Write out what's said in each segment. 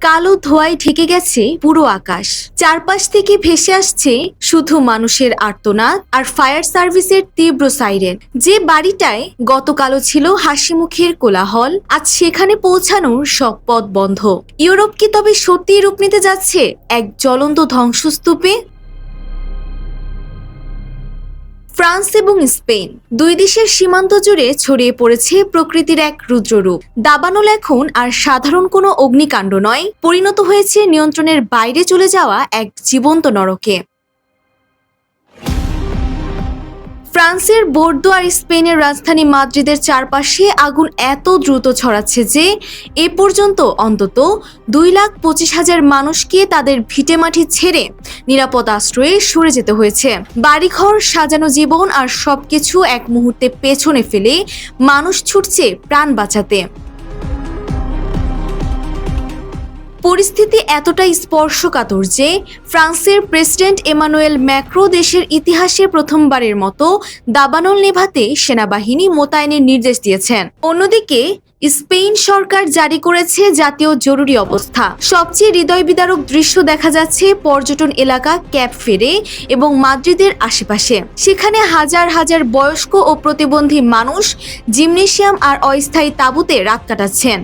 কালো ধোঁয়ায় ঢেকে গেছে পুরো আকাশ। চারপাশ থেকে ভেসে আসছে শুধু মানুষের আর্তনাদ আর ফায়ার সার্ভিসের তীব্র সাইরেন। যে বাড়িটায় গতকালও ছিল হাসি মুখের কোলাহল, আজ সেখানে পৌঁছানোর সব পথ বন্ধ। ইউরোপ কি তবে সত্যিই রূপ নিতে যাচ্ছে এক জ্বলন্ত ধ্বংসস্তূপে? ফ্রান্স এবং স্পেন দুই দেশের সীমান্ত জুড়ে ছড়িয়ে পড়েছে প্রকৃতির এক রুদ্ররূপ। দাবানল এখন আর সাধারণ কোনো অগ্নিকাণ্ড নয়, পরিণত হয়েছে নিয়ন্ত্রণের বাইরে চলে যাওয়া এক জীবন্ত নরকে। ফ্রান্সের বোর্দো আর স্পেনের রাজধানী মাদ্রিদের চারপাশে আগুন এত দ্রুত ছড়াচ্ছে যে এ পর্যন্ত অন্তত 2,25,000 মানুষকে তাদের ভিটেমাটি ছেড়ে নিরাপদ আশ্রয়ে সরে যেতে হয়েছে। বাড়িঘর, সাজানো জীবন আর সবকিছু এক মুহূর্তে পেছনে ফেলে মানুষ ছুটছে প্রাণ বাঁচাতে। পরিস্থিতি এতটাই স্পর্শকাতর যে ফ্রান্সের প্রেসিডেন্ট এমানুয়েল ম্যাক্রো দেশের ইতিহাসে প্রথমবারের মতো দাবানল নেভাতে সেনাবাহিনী মোতায়েনের নির্দেশ দিয়েছেন। অন্যদিকে স্পেন সরকার জারি করেছে জাতীয় জরুরি অবস্থা। সবচেয়ে হৃদয় বিদারক দৃশ্য দেখা যাচ্ছে পর্যটন এলাকা ক্যাপ ফেরে এবং মাদ্রিদের আশেপাশে। সেখানে হাজার হাজার বয়স্ক ও প্রতিবন্ধী মানুষ জিমনেশিয়াম আর অস্থায়ী তাঁবুতে রাত কাটাচ্ছেন।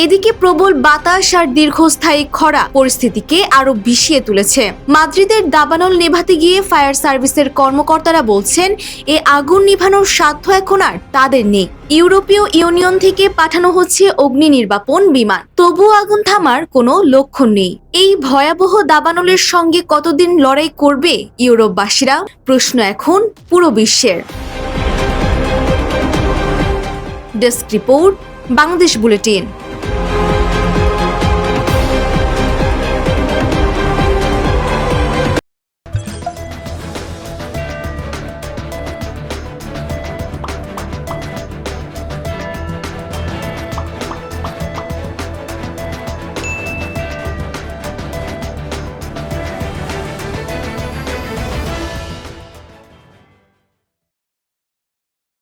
এদিকে প্রবল বাতাস আর দীর্ঘস্থায়ী খরা পরিস্থিতিকে আরো বিষিয়ে তুলেছে। মাদ্রিদের দাবানল নেভাতে গিয়ে ফায়ার সার্ভিসের কর্মকর্তারা বলছেন, এ আগুন নিভানোর সাধ্য এখন আর তাদের নেই। ইউরোপীয় ইউনিয়ন থেকে পাঠানো হচ্ছে অগ্নি নির্বাপন বিমান, তবুও আগুন থামার কোনো লক্ষণ নেই। এই ভয়াবহ দাবানলের সঙ্গে কতদিন লড়াই করবে ইউরোপবাসীরা? প্রশ্ন এখন পুরো বিশ্বের। Desk report, Bangladesh bulletin.